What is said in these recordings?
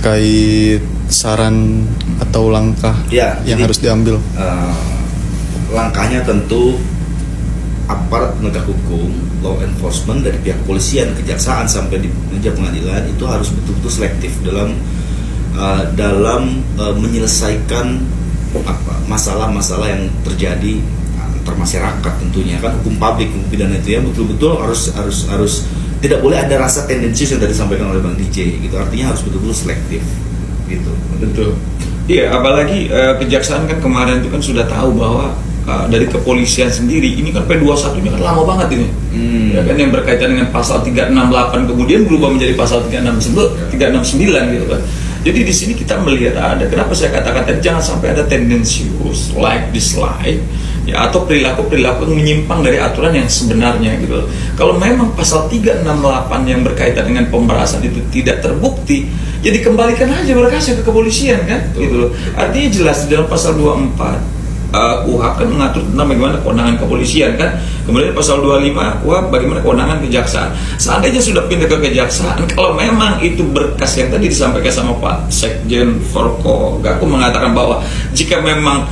terkait saran atau langkah yang harus diambil. Langkahnya tentu aparat penegak hukum, law enforcement dari pihak polisian, kejaksaan sampai di meja pengadilan itu harus betul-betul selektif dalam menyelesaikan masalah-masalah yang terjadi antar masyarakat. Tentunya kan hukum publik, hukum pidana itu ya betul-betul harus tidak boleh ada rasa tendensius yang tadi disampaikan oleh Bang DJ gitu. Artinya harus betul-betul selektif gitu. Betul. Iya, apalagi kejaksaan kan kemarin itu kan sudah tahu bahwa dari kepolisian sendiri ini kan P21-nya kan lama banget ini. Ya kan, yang berkaitan dengan pasal 368 kemudian berubah menjadi pasal 369 gitu kan. Jadi di sini kita melihat ada, kenapa saya katakan tadi jangan sampai ada tendensius like dislike ya, atau perilaku yang menyimpang dari aturan yang sebenarnya gitu. Kalau memang pasal 368 yang berkaitan dengan pemerasan itu tidak terbukti, ya dikembalikan aja berkasnya ke kepolisian kan gitu loh. Artinya jelas di dalam pasal 24 KUHP kan mengatur tentang bagaimana kewenangan kepolisian kan. Kemudian pasal 25 KUHP bagaimana kewenangan kejaksaan. Seandainya sudah pindah ke kejaksaan, kalau memang itu berkas yang tadi disampaikan sama Pak Sekjen Forko Gakum mengatakan bahwa jika memang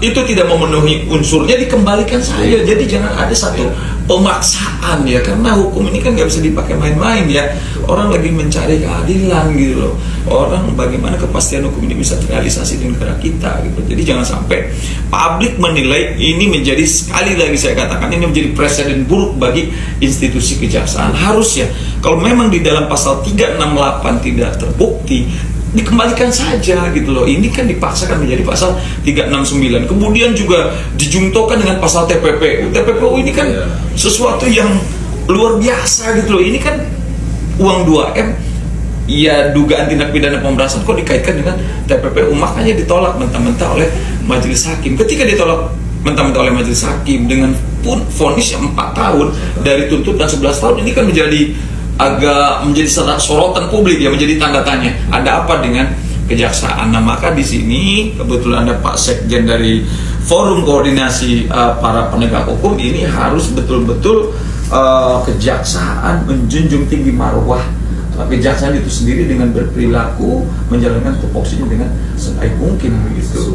itu tidak memenuhi unsurnya, dikembalikan saja. Jadi jangan ada satu pemaksaan ya, karena hukum ini kan nggak bisa dipakai main-main ya. Orang lagi mencari keadilan gitu loh. Orang bagaimana kepastian hukum ini bisa terrealisasi di negara kita gitu. Jadi jangan sampai publik menilai ini menjadi, sekali lagi saya katakan, ini menjadi presiden buruk bagi institusi kejaksaan. Harusnya kalau memang di dalam pasal 368 tidak terbukti, dikembalikan saja gitu loh. Ini kan dipaksakan menjadi pasal 369. Kemudian juga dijungtokan dengan pasal TPPU. TPPU ini kan sesuatu yang luar biasa gitu loh. Ini kan uang 2M, ya dugaan tindak pidana pemerasan kok dikaitkan dengan TPPU. Makanya ditolak mentah-mentah oleh majelis hakim. Ketika ditolak mentah-mentah oleh majelis hakim dengan pun vonis yang 4 tahun dari tuntutan 11 tahun, ini kan menjadi sorotan publik ya, menjadi tanda tanya ada apa dengan kejaksaan. Nah, maka di sini kebetulan ada Pak Sekjen dari Forum Koordinasi para Penegak Hukum, ini harus betul-betul kejaksaan menjunjung tinggi marwah kejaksaan itu sendiri dengan berperilaku menjalankan tupoksinya dengan sebaik mungkin begitu,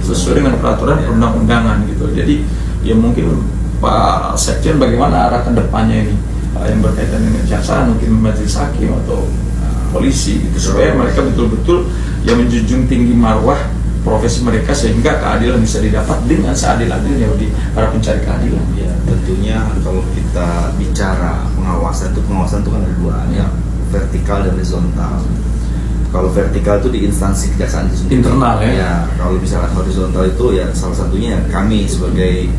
sesuai dengan peraturan perundang-undangan gitu. Jadi ya mungkin Pak Sekjen bagaimana arah ke depannya ini yang berkaitan dengan kejaksaan, mungkin majelis hakim atau polisi gitu, supaya mereka betul-betul yang menjunjung tinggi marwah profesi mereka sehingga keadilan bisa didapat dengan seadil-adilnya bagi para pencari keadilan. Ya, tentunya kalau kita bicara pengawasan itu kan ada dua, ya, vertikal dan horizontal. Kalau vertikal itu di instansi kejaksaan itu sendiri, internal ya. Ya, kalau misalnya horizontal itu ya salah satunya kami sebagai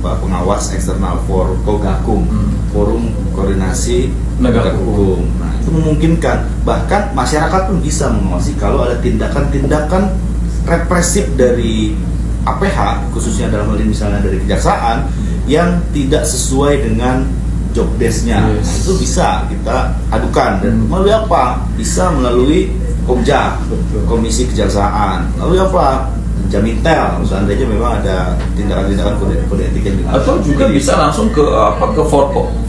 pengawas eksternal Forkogakum, Forum Koordinasi Penegak Hukum. Nah, itu memungkinkan bahkan masyarakat pun bisa mengawasi kalau ada tindakan-tindakan represif dari APH, khususnya dalam hal ini misalnya dari kejaksaan yang tidak sesuai dengan job desk-nya. Nah, itu bisa kita adukan, dan melalui apa? Bisa melalui Komja, Komisi Kejaksaan. Lalu apa? Jamintel, seandainya memang ada tindakan-tindakan kode etik yang dilanggar. Atau juga bisa langsung ke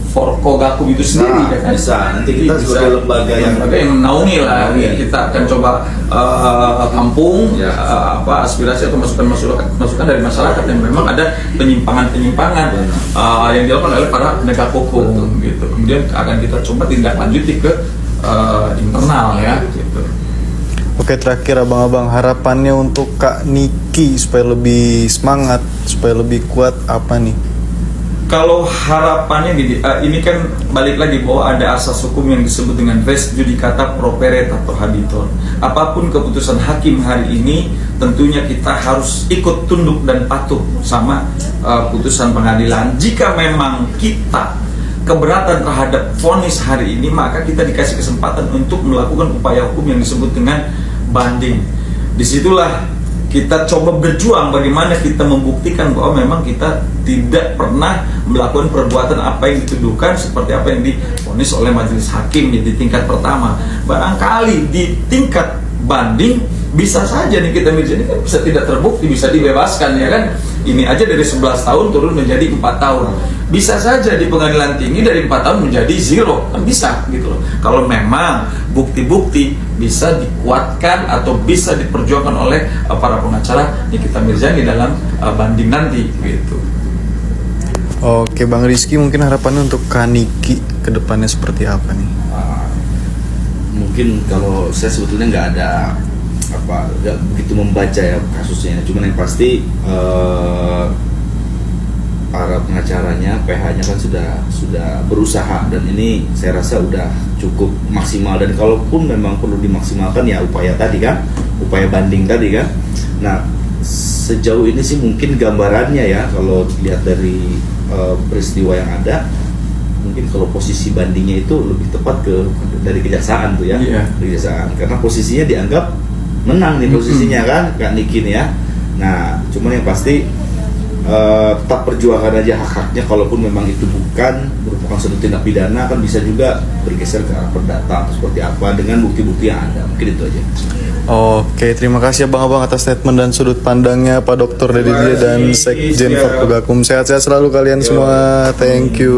Forkogakum itu sendiri, ya kan? Bisa. Nanti kita sebagai lembaga yang menaungi lah. Kita akan coba tampung aspirasi atau masukan dari masyarakat yang memang ada penyimpangan yang dilakukan oleh para penegak hukum gitu. Kemudian akan kita coba tindak lanjuti ke internal ya gitu. Oke, terakhir abang-abang, harapannya untuk Kak Niki supaya lebih semangat, supaya lebih kuat apa nih? Kalau harapannya gini, ini kan balik lagi bahwa ada asas hukum yang disebut dengan res judicata pro pere tator habitur. Apapun keputusan hakim hari ini, tentunya kita harus ikut tunduk dan patuh sama putusan pengadilan. Jika memang kita keberatan terhadap vonis hari ini, maka kita dikasih kesempatan untuk melakukan upaya hukum yang disebut dengan banding. Disitulah kita coba berjuang bagaimana kita membuktikan bahwa memang kita tidak pernah melakukan perbuatan apa yang dituduhkan seperti apa yang divonis oleh majelis hakim di tingkat pertama. Barangkali di tingkat banding bisa saja Nikita Mirzani kan bisa tidak terbukti, bisa dibebaskan ya kan. Ini aja dari 11 tahun turun menjadi 4 tahun. Bisa saja di pengadilan tinggi dari 4 tahun menjadi 0, kan bisa gitu loh. Kalau memang bukti-bukti bisa dikuatkan atau bisa diperjuangkan oleh para pengacara Nikita Mirzani dalam banding nanti gitu. Oke Bang Rizky, mungkin harapannya untuk Kak Niki ke depannya seperti apa nih? Mungkin kalau saya sebetulnya nggak begitu membaca ya kasusnya, cuman yang pasti para pengacaranya, PH-nya kan sudah berusaha, dan ini saya rasa udah cukup maksimal, dan kalaupun memang perlu dimaksimalkan ya upaya tadi kan, upaya banding tadi kan. Nah sejauh ini sih mungkin gambarannya ya, kalau dilihat dari peristiwa yang ada, mungkin kalau posisi bandingnya itu lebih tepat dari kejaksaan tuh ya, dari kejaksaan, karena posisinya dianggap menang nih posisinya kan Kak Niki nih ya. Nah cuman yang pasti tetap perjuangkan aja hak-haknya, kalaupun memang itu merupakan suatu tindak pidana, kan bisa juga bergeser ke arah perdata atau seperti apa dengan bukti-bukti yang ada. Mungkin itu aja. Oke, terima kasih Abang-abang atas statement dan sudut pandangnya Pak Dr. Dedi dan Sekjen Forkogakum. Sehat-sehat selalu kalian semua. Thank you.